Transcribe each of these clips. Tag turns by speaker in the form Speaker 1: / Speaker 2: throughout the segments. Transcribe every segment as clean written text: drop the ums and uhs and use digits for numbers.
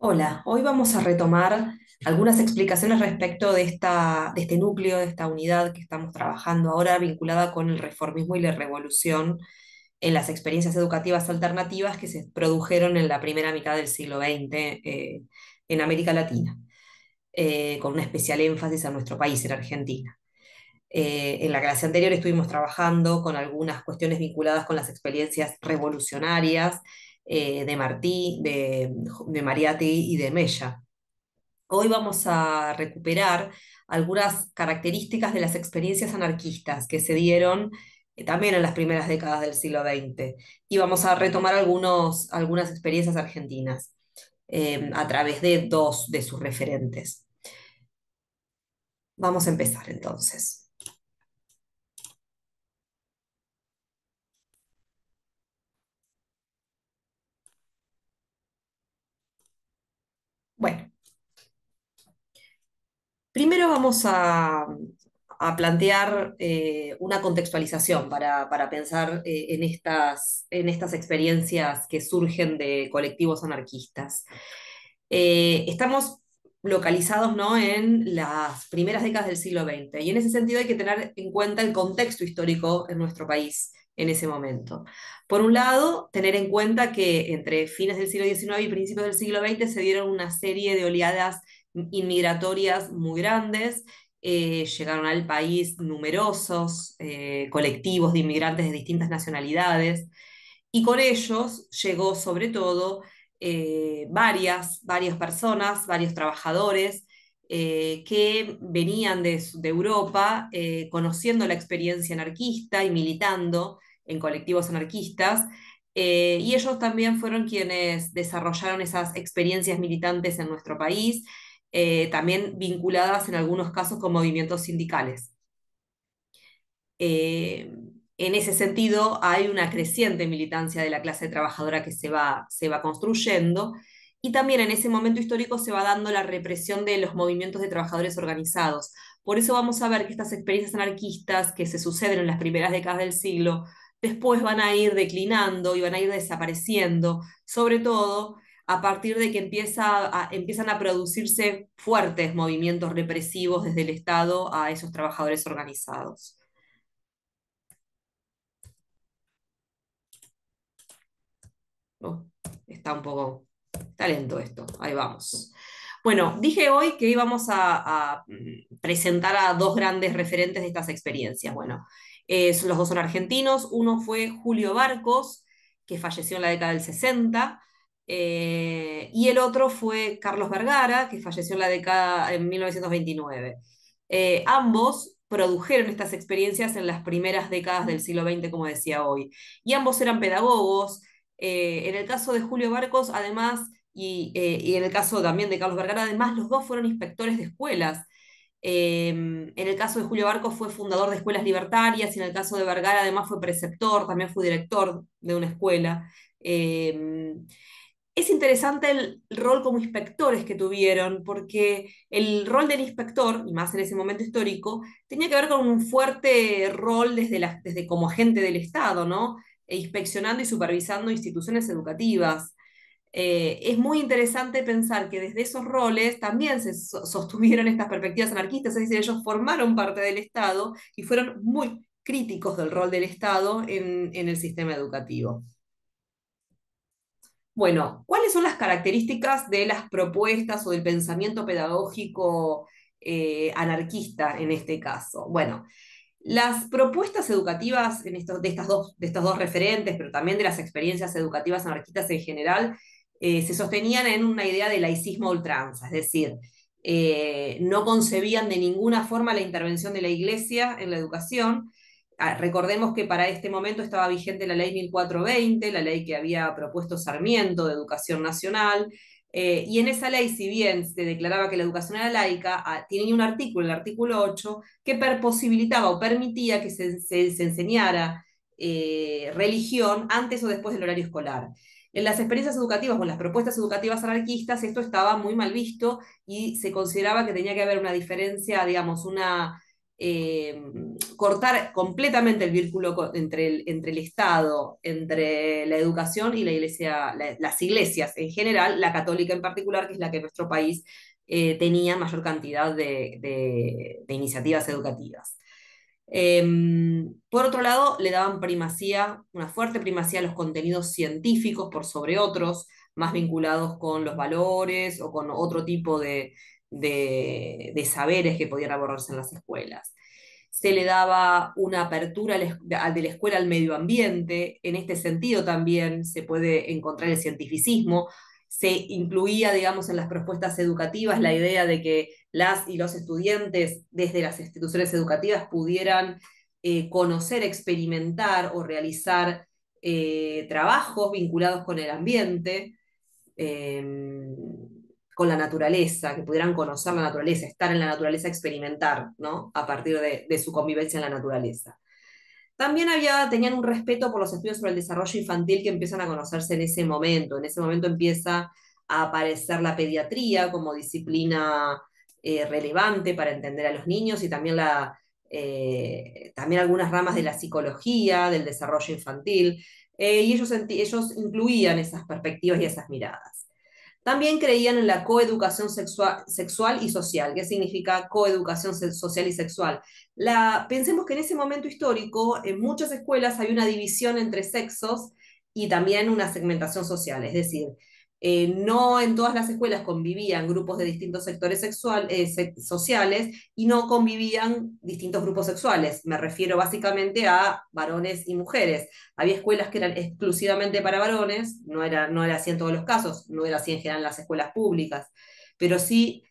Speaker 1: Hola, hoy vamos a retomar algunas explicaciones respecto de este núcleo, de esta unidad que estamos trabajando ahora vinculada con el reformismo y la revolución en las experiencias educativas alternativas que se produjeron en la primera mitad del siglo XX en América Latina, con un especial énfasis en nuestro país, en Argentina. En la clase anterior estuvimos trabajando con algunas cuestiones vinculadas con las experiencias revolucionarias de Mariátegui y de Mella. Hoy vamos a recuperar algunas características de las experiencias anarquistas que se dieron también en las primeras décadas del siglo XX. Y vamos a retomar algunas experiencias argentinas a través de dos de sus referentes. Vamos a empezar entonces. Bueno, primero a plantear una contextualización para pensar en estas experiencias que surgen de colectivos anarquistas. Estamos localizados, ¿no?, en las primeras décadas del siglo XX y en ese sentido hay que tener en cuenta el contexto histórico en nuestro país en ese momento. Por un lado, tener en cuenta que entre fines del siglo XIX y principios del siglo XX se dieron una serie de oleadas inmigratorias muy grandes. Llegaron al país numerosos colectivos de inmigrantes de distintas nacionalidades y con ellos llegó sobre todo varias personas, varios trabajadores que venían de Europa conociendo la experiencia anarquista y militando en colectivos anarquistas. Y ellos también fueron quienes desarrollaron esas experiencias militantes en nuestro país, también vinculadas en algunos casos con movimientos sindicales. Eh, en ese sentido, hay una creciente militancia de la clase trabajadora que se va construyendo, y también en ese momento histórico se va dando la represión de los movimientos de trabajadores organizados. Por eso vamos a ver que estas experiencias anarquistas que se suceden en las primeras décadas del siglo, después van a ir declinando y van a ir desapareciendo, sobre todo a partir de que empiezan a producirse fuertes movimientos represivos desde el Estado a esos trabajadores organizados. Oh, está un poco, está lento esto, ahí vamos. Bueno, dije hoy que íbamos a presentar a dos grandes referentes de estas experiencias. Bueno, los dos son argentinos. Uno fue Julio Barcos, que falleció en la década del 60, y el otro fue Carlos Vergara, que falleció en la década en 1929. Ambos produjeron estas experiencias en las primeras décadas del siglo XX, como decía hoy, y ambos eran pedagogos. En el caso de Julio Barcos, además, y en el caso también de Carlos Vergara, además, los dos fueron inspectores de escuelas. En el caso de Julio Barcos fue fundador de escuelas libertarias, y en el caso de Vergara además fue preceptor, también fue director de una escuela. Eh, es interesante el rol como inspectores que tuvieron, porque el rol del inspector, y más en ese momento histórico, tenía que ver con un fuerte rol desde como agente del Estado, ¿no? Inspeccionando y supervisando instituciones educativas. Es muy interesante pensar que desde esos roles también se sostuvieron estas perspectivas anarquistas, es decir, ellos formaron parte del Estado y fueron muy críticos del rol del Estado en el sistema educativo. Bueno, ¿cuáles son las características de las propuestas o del pensamiento pedagógico anarquista en este caso? Bueno, las propuestas educativas de estos dos referentes, pero también de las experiencias educativas anarquistas en general, se sostenían en una idea de laicismo a ultranza, es decir, no concebían de ninguna forma la intervención de la Iglesia en la educación. Recordemos que para este momento estaba vigente la ley 1420, la ley que había propuesto Sarmiento de Educación Nacional, y en esa ley, si bien se declaraba que la educación era laica, tenía un artículo, el artículo 8, que posibilitaba o permitía que se enseñara religión antes o después del horario escolar. En las experiencias educativas o en las propuestas educativas anarquistas esto estaba muy mal visto y se consideraba que tenía que haber una diferencia, digamos, cortar completamente el vínculo entre el Estado, entre la educación y la iglesia, las iglesias en general, la católica en particular, que es la que en nuestro país tenía mayor cantidad de iniciativas educativas. Por otro lado, le daban primacía, una fuerte primacía a los contenidos científicos por sobre otros, más vinculados con los valores o con otro tipo de saberes que podían abordarse en las escuelas. Se le daba una apertura de la escuela al medio ambiente, en este sentido también se puede encontrar el cientificismo, se incluía, digamos, en las propuestas educativas la idea de que las y los estudiantes desde las instituciones educativas pudieran conocer, experimentar o realizar trabajos vinculados con el ambiente, eh, con la naturaleza, que pudieran conocer la naturaleza, estar en la naturaleza, experimentar, ¿no? A partir de su convivencia en la naturaleza. También tenían un respeto por los estudios sobre el desarrollo infantil que empiezan a conocerse en ese momento. En ese momento empieza a aparecer la pediatría como disciplina relevante para entender a los niños y también, también algunas ramas de la psicología, del desarrollo infantil, y ellos incluían esas perspectivas y esas miradas. También creían en la coeducación sexual y social. ¿Qué significa coeducación social y sexual? Pensemos que en ese momento histórico, en muchas escuelas hay una división entre sexos y también una segmentación social. Es decir, no en todas las escuelas convivían grupos de distintos sectores sociales y no convivían distintos grupos sexuales. Me refiero básicamente a varones y mujeres. Había escuelas que eran exclusivamente para varones, no era así en todos los casos, no era así en general en las escuelas públicas, pero sí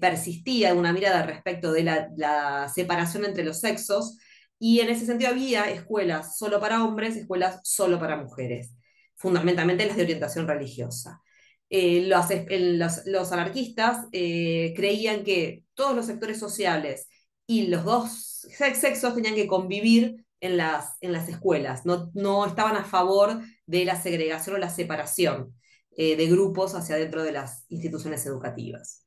Speaker 1: persistía una mirada respecto de la separación entre los sexos, y en ese sentido había escuelas solo para hombres, escuelas solo para mujeres, fundamentalmente las de orientación religiosa. Los anarquistas creían que todos los sectores sociales y los dos sexos tenían que convivir en las escuelas, no estaban a favor de la segregación o la separación de grupos hacia dentro de las instituciones educativas.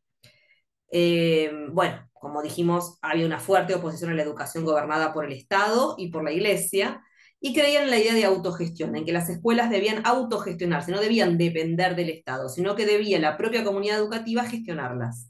Speaker 1: Bueno, como dijimos, había una fuerte oposición a la educación gobernada por el Estado y por la Iglesia, y creían en la idea de autogestión, en que las escuelas debían autogestionarse, no debían depender del Estado, sino que debía la propia comunidad educativa gestionarlas.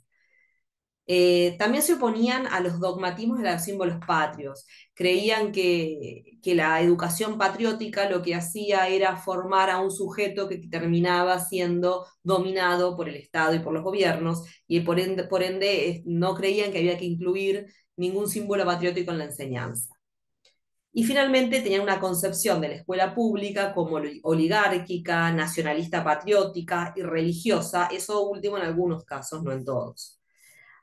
Speaker 1: También se oponían a los dogmatismos de los símbolos patrios. Creían que la educación patriótica lo que hacía era formar a un sujeto que terminaba siendo dominado por el Estado y por los gobiernos, y por ende no creían que había que incluir ningún símbolo patriótico en la enseñanza. Y finalmente tenían una concepción de la escuela pública como oligárquica, nacionalista patriótica y religiosa, eso último en algunos casos, no en todos.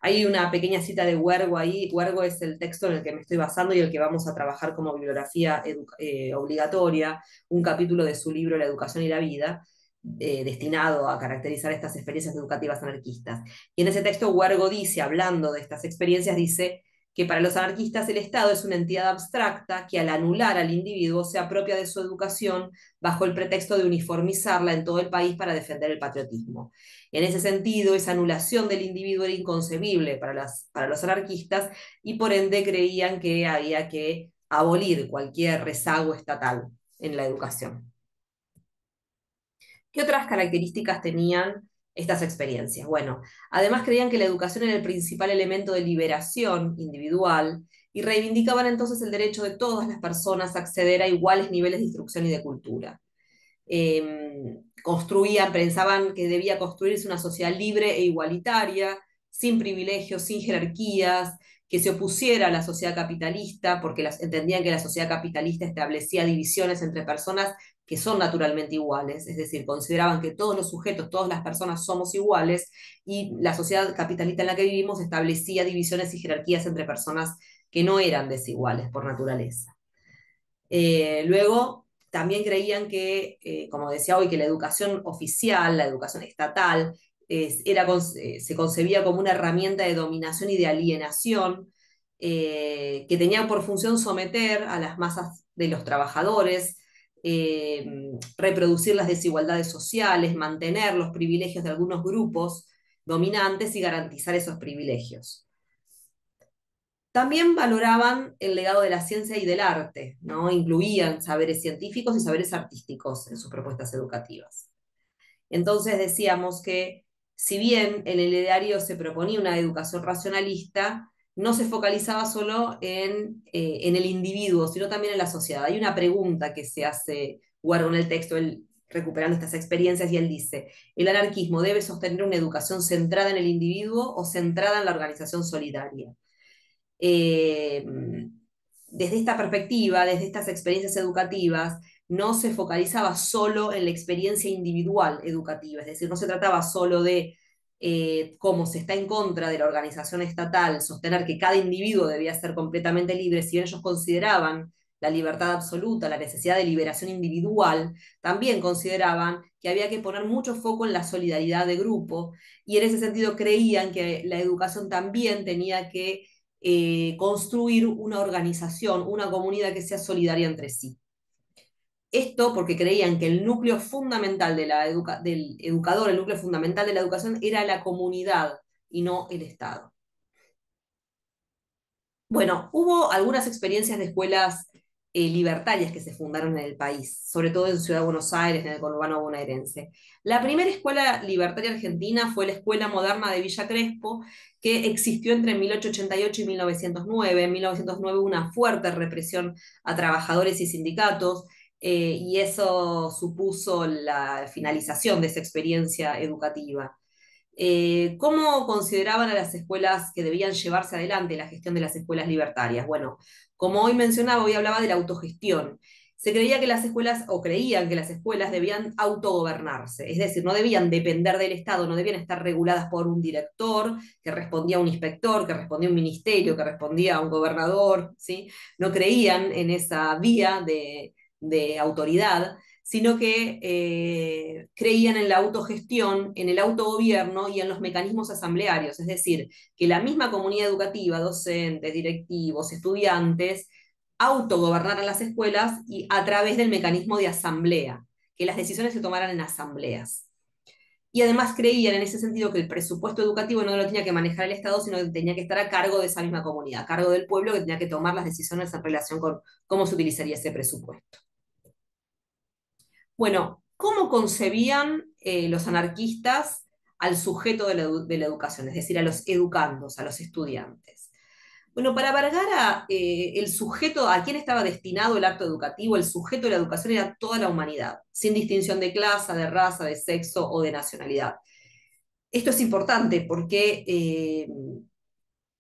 Speaker 1: Hay una pequeña cita de Huergo ahí. Huergo es el texto en el que me estoy basando y el que vamos a trabajar como bibliografía obligatoria, un capítulo de su libro La educación y la vida, destinado a caracterizar estas experiencias educativas anarquistas. Y en ese texto Huergo dice, hablando de estas experiencias, dice que para los anarquistas el Estado es una entidad abstracta que al anular al individuo se apropia de su educación bajo el pretexto de uniformizarla en todo el país para defender el patriotismo. En ese sentido, esa anulación del individuo era inconcebible para los anarquistas, y por ende creían que había que abolir cualquier rezago estatal en la educación. ¿Qué otras características tenían estas experiencias? Bueno, además creían que la educación era el principal elemento de liberación individual y reivindicaban entonces el derecho de todas las personas a acceder a iguales niveles de instrucción y de cultura. Pensaban que debía construirse una sociedad libre e igualitaria, sin privilegios, sin jerarquías, que se opusiera a la sociedad capitalista, porque entendían que la sociedad capitalista establecía divisiones entre personas que son naturalmente iguales, es decir, consideraban que todos los sujetos, todas las personas somos iguales, y la sociedad capitalista en la que vivimos establecía divisiones y jerarquías entre personas que no eran desiguales por naturaleza. Luego, también creían que, como decía hoy, que la educación oficial, la educación estatal, se concebía como una herramienta de dominación y de alienación, que tenía por función someter a las masas de los trabajadores, reproducir las desigualdades sociales, mantener los privilegios de algunos grupos dominantes y garantizar esos privilegios. También valoraban el legado de la ciencia y del arte, ¿no? Incluían saberes científicos y saberes artísticos en sus propuestas educativas. Entonces decíamos que si bien en el ideario se proponía una educación racionalista, no se focalizaba solo en el individuo, sino también en la sociedad. Hay una pregunta que se hace Guardo en el texto, él, recuperando estas experiencias, y él dice, ¿el anarquismo debe sostener una educación centrada en el individuo o centrada en la organización solidaria? eh, Desde esta perspectiva, desde estas experiencias educativas, no se focalizaba solo en la experiencia individual educativa, es decir, no se trataba solo de cómo se está en contra de la organización estatal, sostener que cada individuo debía ser completamente libre, si bien ellos consideraban la libertad absoluta, la necesidad de liberación individual, también consideraban que había que poner mucho foco en la solidaridad de grupo y en ese sentido creían que la educación también tenía que construir una organización, una comunidad que sea solidaria entre sí. Esto porque creían que el núcleo fundamental del educador, el núcleo fundamental de la educación era la comunidad y no el Estado. Bueno, hubo algunas experiencias de escuelas libertarias que se fundaron en el país, sobre todo en Ciudad de Buenos Aires, en el conurbano bonaerense. La primera escuela libertaria argentina fue la Escuela Moderna de Villa Crespo, que existió entre 1888 y 1909. En 1909 hubo una fuerte represión a trabajadores y sindicatos, y eso supuso la finalización de esa experiencia educativa. ¿Cómo consideraban a las escuelas que debían llevarse adelante la gestión de las escuelas libertarias? Bueno, como hoy mencionaba, hoy hablaba de la autogestión. Se creía que las escuelas, o creían que las escuelas debían autogobernarse, es decir, no debían depender del Estado, no debían estar reguladas por un director que respondía a un inspector, que respondía a un ministerio, que respondía a un gobernador, ¿sí? No creían en esa vía de autoridad, sino que creían en la autogestión, en el autogobierno y en los mecanismos asamblearios, es decir, que la misma comunidad educativa, docentes, directivos, estudiantes, autogobernaran las escuelas y a través del mecanismo de asamblea, que las decisiones se tomaran en asambleas. Y además creían en ese sentido que el presupuesto educativo no lo tenía que manejar el Estado, sino que tenía que estar a cargo de esa misma comunidad, a cargo del pueblo que tenía que tomar las decisiones en relación con cómo se utilizaría ese presupuesto. Bueno, ¿cómo concebían los anarquistas al sujeto de la educación, es decir, a los educandos, a los estudiantes? Bueno, para Vergara, el sujeto, a quién estaba destinado el acto educativo, el sujeto de la educación era toda la humanidad, sin distinción de clase, de raza, de sexo o de nacionalidad. Esto es importante porque,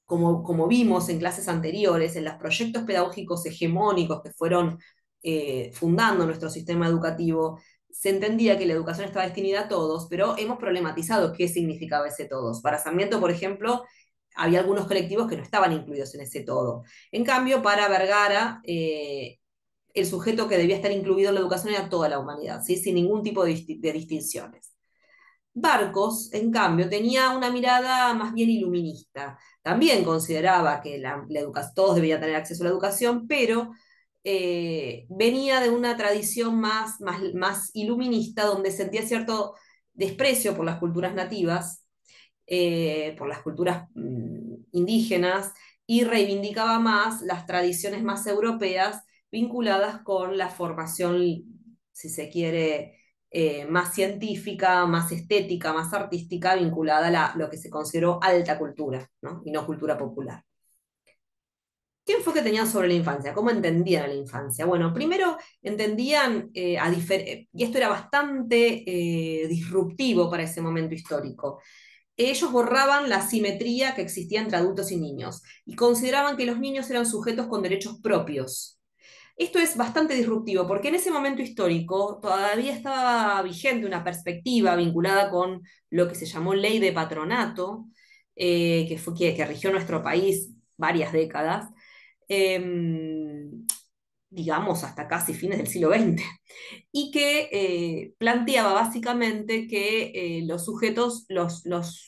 Speaker 1: como vimos en clases anteriores, en los proyectos pedagógicos hegemónicos que fueron fundando nuestro sistema educativo, se entendía que la educación estaba destinada a todos, pero hemos problematizado qué significaba ese todos. Para Sarmiento, por ejemplo, había algunos colectivos que no estaban incluidos en ese todo. En cambio, para Vergara, el sujeto que debía estar incluido en la educación era toda la humanidad, ¿sí? Sin ningún tipo de distinciones. Barcos, en cambio, tenía una mirada más bien iluminista. También consideraba que todos debían tener acceso a la educación, pero venía de una tradición más iluminista, donde sentía cierto desprecio por las culturas nativas, por las culturas indígenas, y reivindicaba más las tradiciones más europeas vinculadas con la formación, si se quiere, más científica, más estética, más artística, vinculada a lo que se consideró alta cultura, ¿no? Y no cultura popular. ¿Qué enfoque tenían sobre la infancia? ¿Cómo entendían a la infancia? Bueno, primero entendían, y esto era bastante disruptivo para ese momento histórico, ellos borraban la simetría que existía entre adultos y niños y consideraban que los niños eran sujetos con derechos propios. Esto es bastante disruptivo porque en ese momento histórico todavía estaba vigente una perspectiva vinculada con lo que se llamó ley de patronato, que rigió nuestro país varias décadas, eh, digamos hasta casi fines del siglo XX, y que planteaba básicamente que los sujetos, los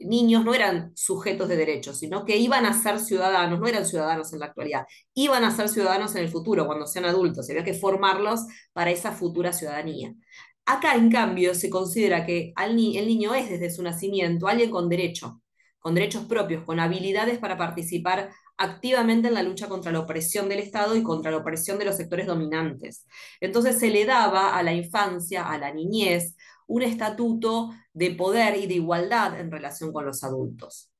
Speaker 1: niños no eran sujetos de derechos, sino que iban a ser ciudadanos, no eran ciudadanos en la actualidad, iban a ser ciudadanos en el futuro, cuando sean adultos, y había que formarlos para esa futura ciudadanía. Acá, en cambio, se considera que el niño es desde su nacimiento alguien con derecho, con derechos propios, con habilidades para participar activamente en la lucha contra la opresión del Estado y contra la opresión de los sectores dominantes. Entonces se le daba a la infancia, a la niñez, un estatuto de poder y de igualdad en relación con los adultos.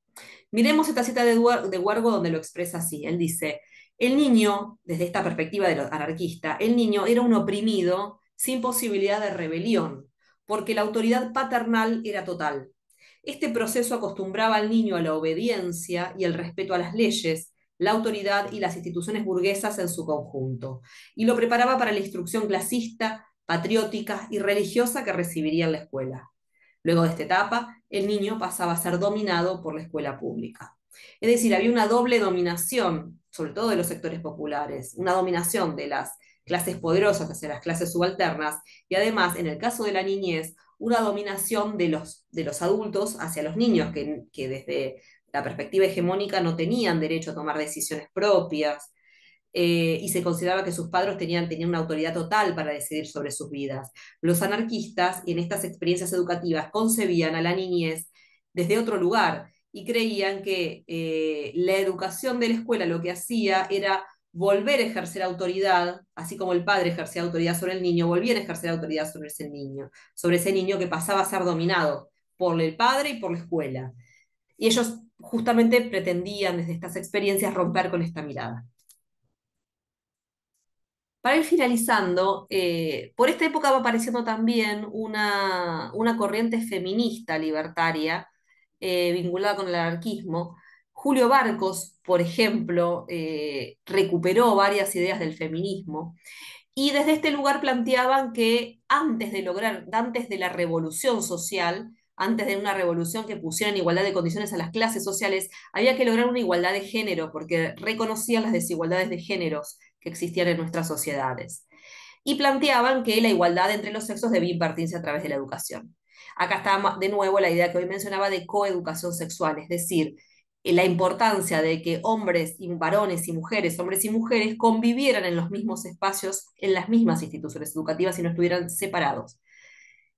Speaker 1: Miremos esta cita de Huergo donde lo expresa así. Él dice, el niño, desde esta perspectiva de los anarquista, el niño era un oprimido sin posibilidad de rebelión, porque la autoridad paternal era total. Este proceso acostumbraba al niño a la obediencia y el respeto a las leyes, la autoridad y las instituciones burguesas en su conjunto, y lo preparaba para la instrucción clasista, patriótica y religiosa que recibiría en la escuela. Luego de esta etapa, el niño pasaba a ser dominado por la escuela pública. Es decir, había una doble dominación, sobre todo de los sectores populares, una dominación de las clases poderosas hacia las clases subalternas y además, en el caso de la niñez, una dominación de los adultos hacia los niños que desde la perspectiva hegemónica no tenían derecho a tomar decisiones propias, y se consideraba que sus padres tenían una autoridad total para decidir sobre sus vidas. Los anarquistas, en estas experiencias educativas, concebían a la niñez desde otro lugar y creían que la educación de la escuela lo que hacía era volver a ejercer autoridad, así como el padre ejercía autoridad sobre el niño, volvían a ejercer autoridad sobre ese niño que pasaba a ser dominado por el padre y por la escuela. Y ellos justamente pretendían desde estas experiencias romper con esta mirada. Para ir finalizando, por esta época va apareciendo también una corriente feminista libertaria vinculada con el anarquismo. Julio Barcos, por ejemplo, recuperó varias ideas del feminismo y desde este lugar planteaban que antes de la revolución social, antes de una revolución que pusiera en igualdad de condiciones a las clases sociales, había que lograr una igualdad de género, porque reconocían las desigualdades de géneros que existían en nuestras sociedades. Y planteaban que la igualdad entre los sexos debía impartirse a través de la educación. Acá está de nuevo la idea que hoy mencionaba de coeducación sexual, es decir, la importancia de que hombres y varones y mujeres, hombres y mujeres convivieran en los mismos espacios, en las mismas instituciones educativas y no estuvieran separados.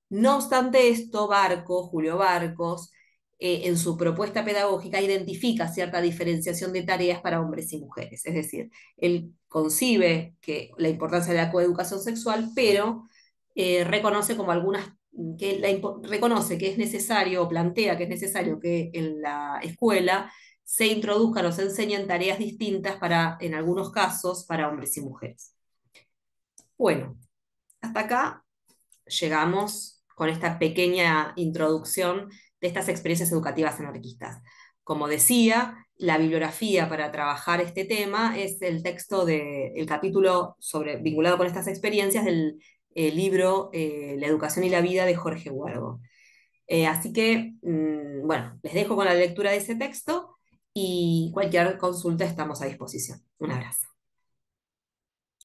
Speaker 1: No obstante esto, Julio Barcos, en su propuesta pedagógica identifica cierta diferenciación de tareas para hombres y mujeres. Es decir, él concibe que la importancia de la coeducación sexual, pero reconoce como algunas reconoce que es necesario, o plantea que es necesario que en la escuela se introduzcan o se enseñen tareas distintas para, en algunos casos, para hombres y mujeres. Bueno, hasta acá llegamos con esta pequeña introducción de estas experiencias educativas anarquistas. Como decía, la bibliografía para trabajar este tema es el texto del capítulo vinculado con estas experiencias del libro La educación y la vida de Jorge Huergo. Así que, bueno, les dejo con la lectura de ese texto y cualquier consulta estamos a disposición. Un abrazo.